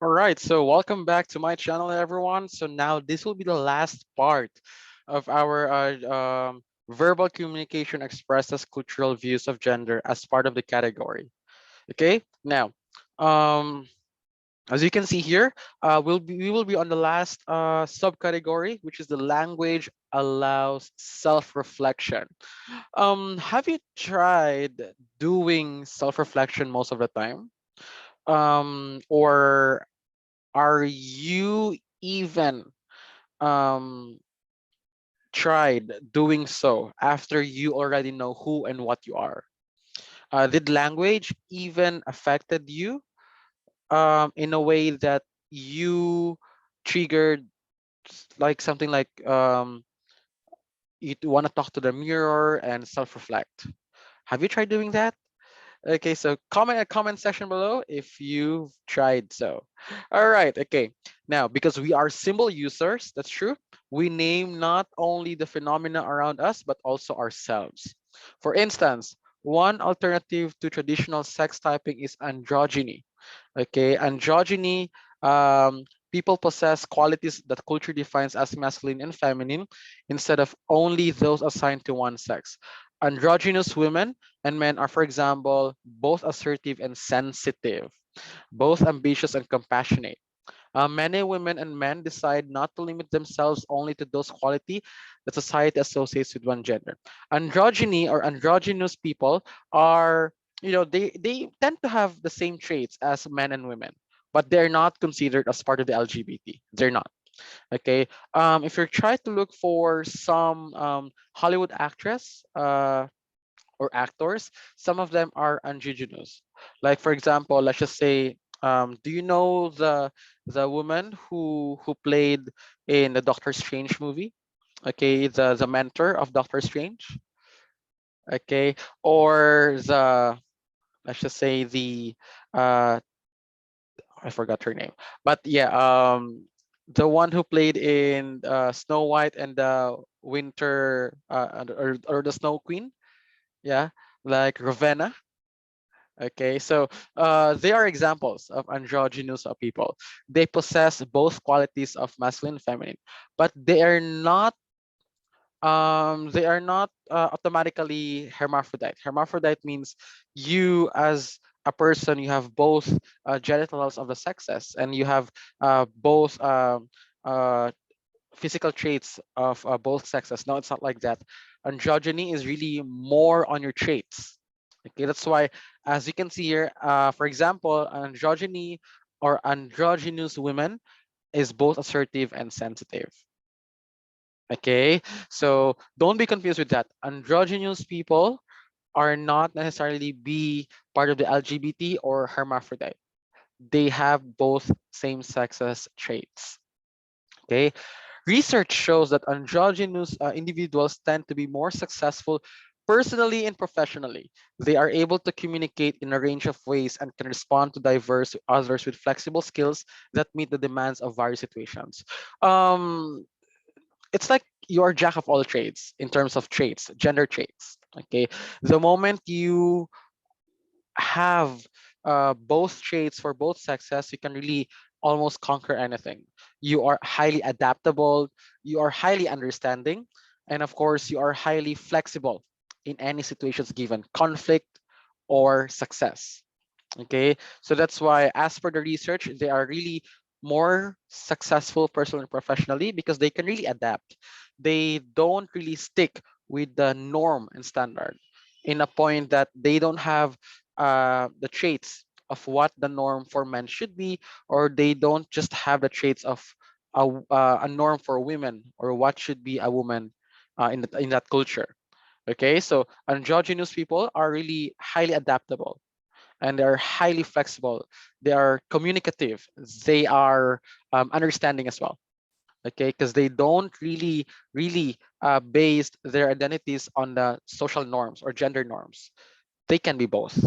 All right, so welcome back to my channel, everyone. So now this will be the last part of our verbal communication expressed as cultural views of gender as part of the category. Okay, now, um, as you can see here, we will be on the last subcategory, which is the language allows self-reflection. Have you tried doing self-reflection most of the time? Or are you even um, tried doing so after you already know who and what you are? Did language even affected you in a way that you triggered like something like you want to talk to the mirror and self-reflect? Have you tried doing that? Okay, so comment a comment section below if you've tried so. All right, okay. Now, because we are symbol users, that's true, we name not only the phenomena around us, but also ourselves. For instance, one alternative to traditional sex typing is androgyny. Okay, androgyny, people possess qualities that culture defines as masculine and feminine instead of only those assigned to one sex. Androgynous women and men are, for example, both assertive and sensitive, both ambitious and compassionate. Many women and men decide not to limit themselves only to those qualities that society associates with one gender. Androgyny or androgynous people are, they tend to have the same traits as men and women, but they're not considered as part of the LGBT. They're not. Okay. If you're trying to look for some Hollywood actress, or actors, some of them are androgynous. Like for example, let's just say, do you know the woman who played in the Doctor Strange movie? Okay, the mentor of Doctor Strange. Okay, or the, let's just say, the uh I forgot her name, but yeah, the one who played in Snow White and the Winter or the Snow Queen. Yeah, like Ravenna. Okay, so they are examples of androgynous people. They possess both qualities of masculine and feminine, but they are not automatically hermaphrodite. Hermaphrodite means you as a person, you have both genitals of the sexes, and you have both uh, physical traits of both sexes. No, it's not like that. Androgyny is really more on your traits. Okay, that's why, as you can see here, for example, androgyny or androgynous women is both assertive and sensitive. Okay, so don't be confused with that. Androgynous people are not necessarily be part of the LGBT or hermaphrodite. They have both same sexes traits. Okay, research shows that androgynous individuals tend to be more successful personally and professionally. They are able to communicate in a range of ways and can respond to diverse others with flexible skills that meet the demands of various situations. Um, it's like you're jack of all trades in terms of traits, gender traits. Okay, the moment you have both traits for both sexes, you can really almost conquer anything. You are highly adaptable, you are highly understanding, and of course, you are highly flexible in any situations given conflict or success. Okay, so that's why, as per the research, they are really more successful personally and professionally because they can really adapt. They don't really stick with the norm and standard in a point that they don't have the traits of what the norm for men should be, or they don't just have the traits of a norm for women or what should be a woman in that culture. Okay, so androgynous people are really highly adaptable and they're highly flexible. They are communicative. They are understanding as well. Okay, because they don't really base their identities on the social norms or gender norms. They can be both.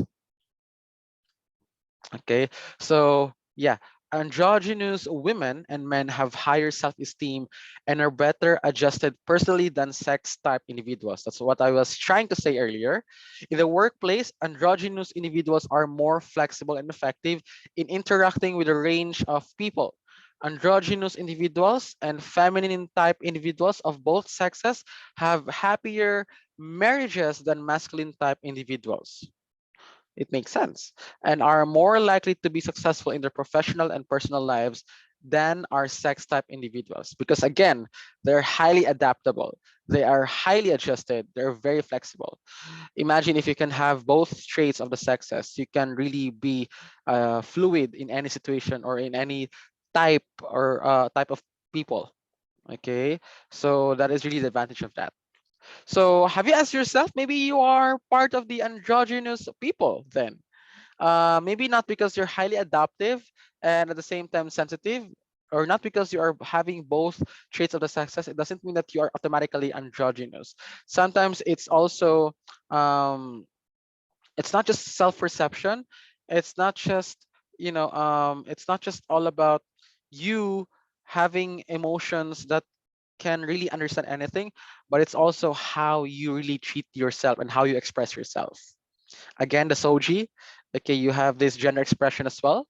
Okay, so yeah. androgynous women and men have higher self-esteem and are better adjusted personally than sex type individuals. That's what I was trying to say earlier. In the workplace, androgynous individuals are more flexible and effective in interacting with a range of people. Androgynous individuals and feminine type individuals of both sexes have happier marriages than masculine type individuals. It makes sense, and are more likely to be successful in their professional and personal lives than are sex type individuals, because again, they're highly adaptable, they are highly adjusted, they're very flexible. Imagine if you can have both traits of the sexes, you can really be fluid in any situation or in any type of people. Okay, so that is really the advantage of that. So have you asked yourself, maybe you are part of the androgynous people then? Maybe not because you're highly adaptive and at the same time sensitive, or not because you are having both traits of the sexes. It doesn't mean that you are automatically androgynous. Sometimes it's also it's not just self-perception. It's not just it's not just all about you having emotions that can really understand anything, but it's also how you really treat yourself and how you express yourself. Again, the soji, okay, you have this gender expression as well.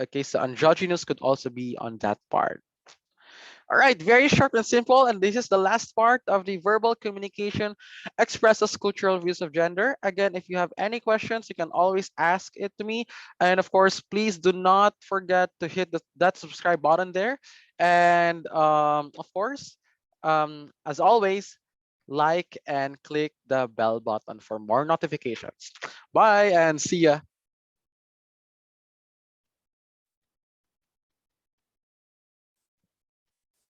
Okay, so androgynous could also be on that part. All right, very short and simple. And this is the last part of the verbal communication expresses cultural views of gender. Again, if you have any questions, you can always ask it to me. And of course, please do not forget to hit that subscribe button there. And of course, as always, like and click the bell button for more notifications. Bye and see ya.